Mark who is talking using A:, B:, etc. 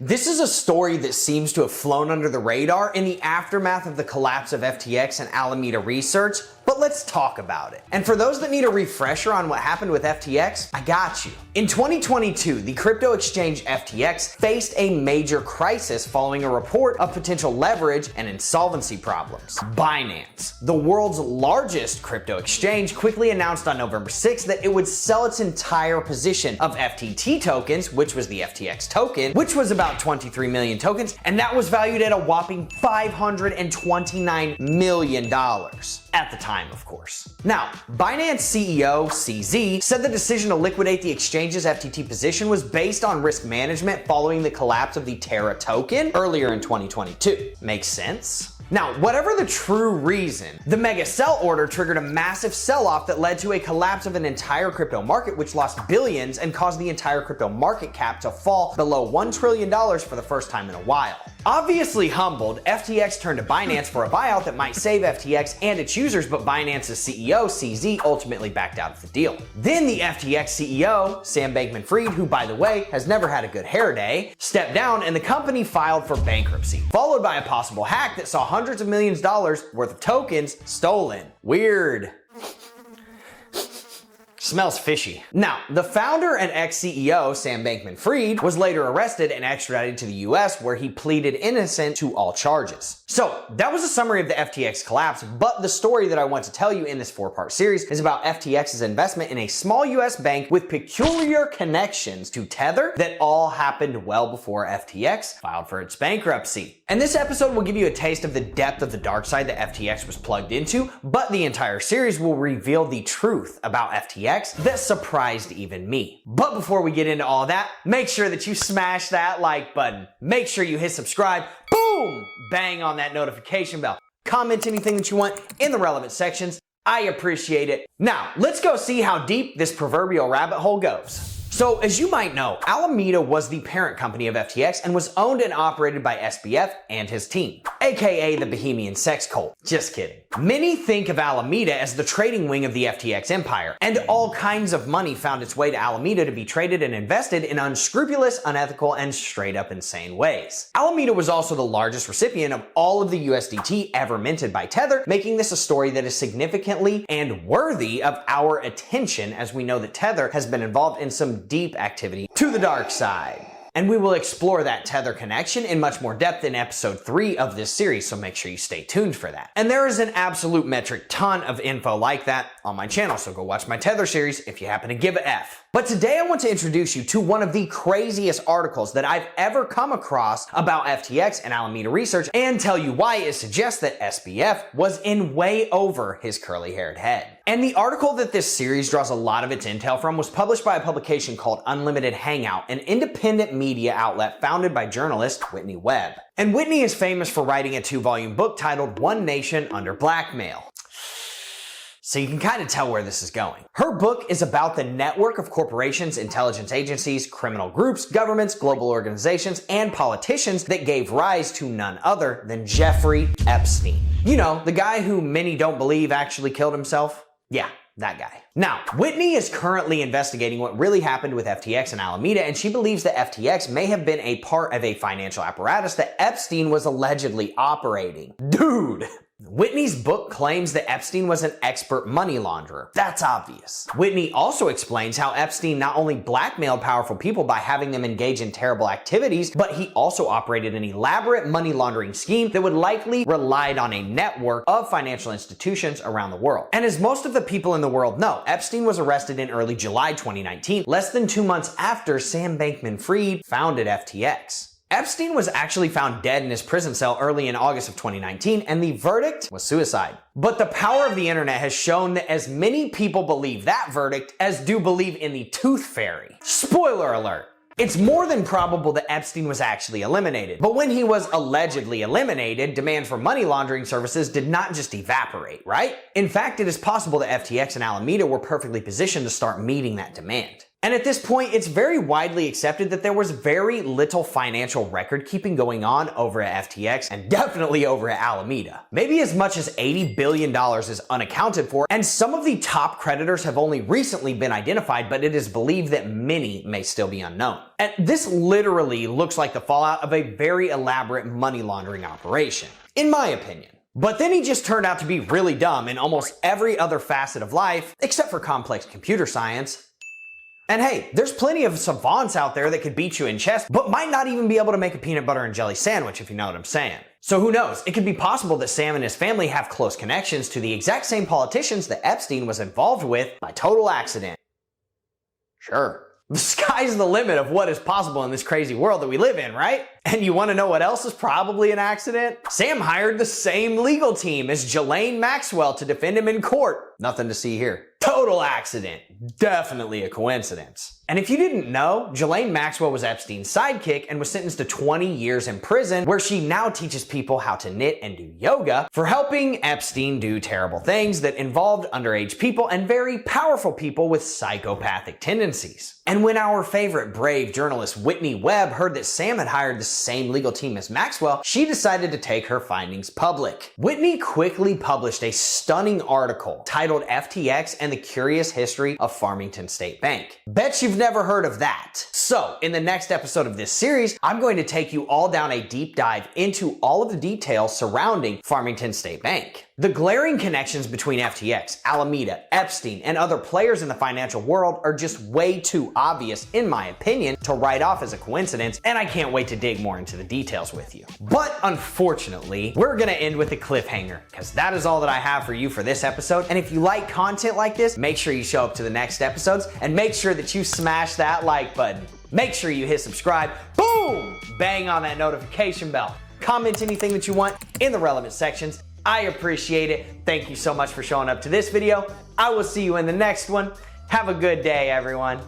A: This is a story that seems to have flown under the radar in the aftermath of the collapse of FTX and Alameda Research, but let's talk about it. And for those that need a refresher on what happened with FTX, I got you. In 2022, the crypto exchange FTX faced a major crisis following a report of potential leverage and insolvency problems. Binance, the world's largest crypto exchange, quickly announced on November 6th that it would sell its entire position of FTT tokens, which was the FTX token, which was about 23 million tokens, and that was valued at a whopping $529 million. At the time, of course. Now, Binance CEO CZ said the decision to liquidate the exchange's FTT position was based on risk management following the collapse of the Terra token earlier in 2022. Makes sense? Now, whatever the true reason, the mega sell order triggered a massive sell-off that led to a collapse of an entire crypto market, which lost billions and caused the entire crypto market cap to fall below $1 trillion for the first time in a while. Obviously humbled, FTX turned to Binance for a buyout that might save FTX and its users, but Binance's CEO, CZ, ultimately backed out of the deal. Then the FTX CEO, Sam Bankman-Fried, who by the way has never had a good hair day, stepped down and the company filed for bankruptcy, followed by a possible hack that saw hundreds of millions of dollars worth of tokens stolen. Weird. Smells fishy. Now, the founder and ex-CEO, Sam Bankman-Fried, was later arrested and extradited to the US, where he pleaded innocent to all charges. So, that was a summary of the FTX collapse, but the story that I want to tell you in this four-part series is about FTX's investment in a small US bank with peculiar connections to Tether that all happened well before FTX filed for its bankruptcy. And this episode will give you a taste of the depth of the dark side that FTX was plugged into, but the entire series will reveal the truth about FTX that surprised even me. But before we get into all that, make sure that you smash that like button. Make sure you hit subscribe. Boom! Bang on that notification bell. Comment anything that you want in the relevant sections. I appreciate it. Now, let's go see how deep this proverbial rabbit hole goes. So, as you might know, Alameda was the parent company of FTX and was owned and operated by SBF and his team, aka the Bohemian sex cult. Just kidding. Many think of Alameda as the trading wing of the FTX empire, and all kinds of money found its way to Alameda to be traded and invested in unscrupulous, unethical, and straight up insane ways. Alameda was also the largest recipient of all of the USDT ever minted by Tether, making this a story that is significantly and worthy of our attention, as we know that Tether has been involved in some deep activity to the dark side. And we will explore that Tether connection in much more depth in episode 3 of this series, so make sure you stay tuned for that. And there is an absolute metric ton of info like that on my channel, so go watch my Tether series if you happen to give a F. But today I want to introduce you to one of the craziest articles that I've ever come across about FTX and Alameda Research, and tell you why it suggests that SBF was in way over his curly-haired head. And the article that this series draws a lot of its intel from was published by a publication called Unlimited Hangout, an independent media outlet founded by journalist Whitney Webb. And Whitney is famous for writing a 2-volume book titled One Nation Under Blackmail. So you can kind of tell where this is going. Her book is about the network of corporations, intelligence agencies, criminal groups, governments, global organizations, and politicians that gave rise to none other than Jeffrey Epstein. You know, the guy who many don't believe actually killed himself? Yeah, that guy. Now, Whitney is currently investigating what really happened with FTX and Alameda, and she believes that FTX may have been a part of a financial apparatus that Epstein was allegedly operating. Dude! Whitney's book claims that Epstein was an expert money launderer. That's obvious. Whitney also explains how Epstein not only blackmailed powerful people by having them engage in terrible activities, but he also operated an elaborate money laundering scheme that would likely relied on a network of financial institutions around the world. And as most of the people in the world know, Epstein was arrested in early July 2019, less than 2 months after Sam Bankman-Fried founded FTX. Epstein was actually found dead in his prison cell early in August of 2019, and the verdict was suicide. But the power of the internet has shown that as many people believe that verdict as do believe in the tooth fairy. Spoiler alert. It's more than probable that Epstein was actually eliminated. But when he was allegedly eliminated, demand for money laundering services did not just evaporate, right? In fact, it is possible that FTX and Alameda were perfectly positioned to start meeting that demand. And at this point, it's very widely accepted that there was very little financial record keeping going on over at FTX and definitely over at Alameda. Maybe as much as $80 billion is unaccounted for, and some of the top creditors have only recently been identified, but it is believed that many may still be unknown. And this literally looks like the fallout of a very elaborate money laundering operation, in my opinion. But then he just turned out to be really dumb in almost every other facet of life, except for complex computer science. And hey, there's plenty of savants out there that could beat you in chess, but might not even be able to make a peanut butter and jelly sandwich, if you know what I'm saying. So who knows? It could be possible that Sam and his family have close connections to the exact same politicians that Epstein was involved with by total accident. Sure. The sky's the limit of what is possible in this crazy world that we live in, right? And you want to know what else is probably an accident? Sam hired the same legal team as Ghislaine Maxwell to defend him in court. Nothing to see here. Total accident. Definitely a coincidence. And if you didn't know, Ghislaine Maxwell was Epstein's sidekick and was sentenced to 20 years in prison, where she now teaches people how to knit and do yoga for helping Epstein do terrible things that involved underage people and very powerful people with psychopathic tendencies. And when our favorite brave journalist Whitney Webb heard that Sam had hired the same legal team as Maxwell, she decided to take her findings public. Whitney quickly published a stunning article titled FTX and the Curious History of Farmington State Bank. Bet you've never heard of that. So, in the next episode of this series, I'm going to take you all down a deep dive into all of the details surrounding Farmington State Bank. The glaring connections between FTX, Alameda, Epstein, and other players in the financial world are just way too obvious, in my opinion, to write off as a coincidence, and I can't wait to dig more into the details with you. But unfortunately, we're gonna end with a cliffhanger, because that is all that I have for you for this episode, and if you like content like this, make sure you show up to the next episodes, and make sure that you smash that like button. Make sure you hit subscribe, boom, bang on that notification bell. Comment anything that you want in the relevant sections. I appreciate it. Thank you so much for showing up to this video. I will see you in the next one. Have a good day, everyone.